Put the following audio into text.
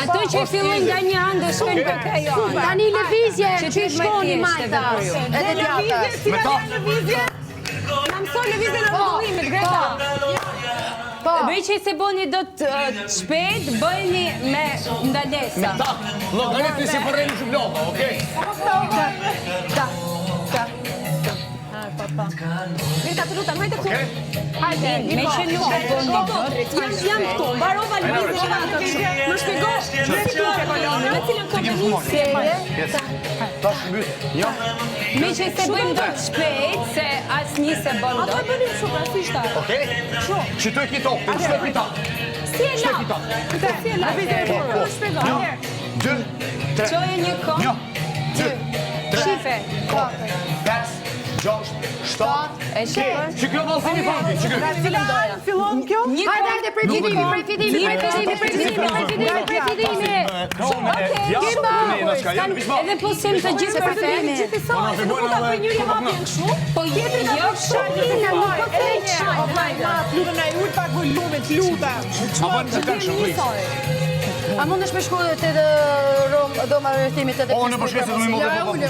Ato që fillojnë nga një anë dhe shkojnë për te jo. Tani lëvizje, që shkoni Majta. Edhe teatër. Lëvizje? Na mëson lëvizje në vëllimit, Greta. Bëj që se boni do të shpejt, bëjni me ndalesa. Tak, logaritmi si përrejnë zhubloba, okej? Greta, të lutem, hajde këtu. Hajde, me që nuk e boni do të Jam këtu, mbarova lëvizje në atë. Më shpjego si duke kolonë, me cilën kompani serie. Tash mbyt, një. Me që se bëjmë do të shpejt, se asë një se bën do. Ato e bënim shumë, rasishta. Okej? Që të e kito, që të e pita. Si e la? Si e la? Më shpjego. 2, 3. Qoje një kom. 1, 2, 3. Shife. 4, 5, 6, 7. E shifër. Që kjo valë si një fanti, që kjo. Fillon kjo? Hajde, prej fitimi. Edhe po sem të gjithë për femi. Nuk ta për njëri hapjen kështu, po jetri ta për Sharina, nuk po keq. Lutem na ul pak volumet, lutem. A mund është me shku të Roma rrethimit edhe... O, në përshkese du i më dhe po Ule.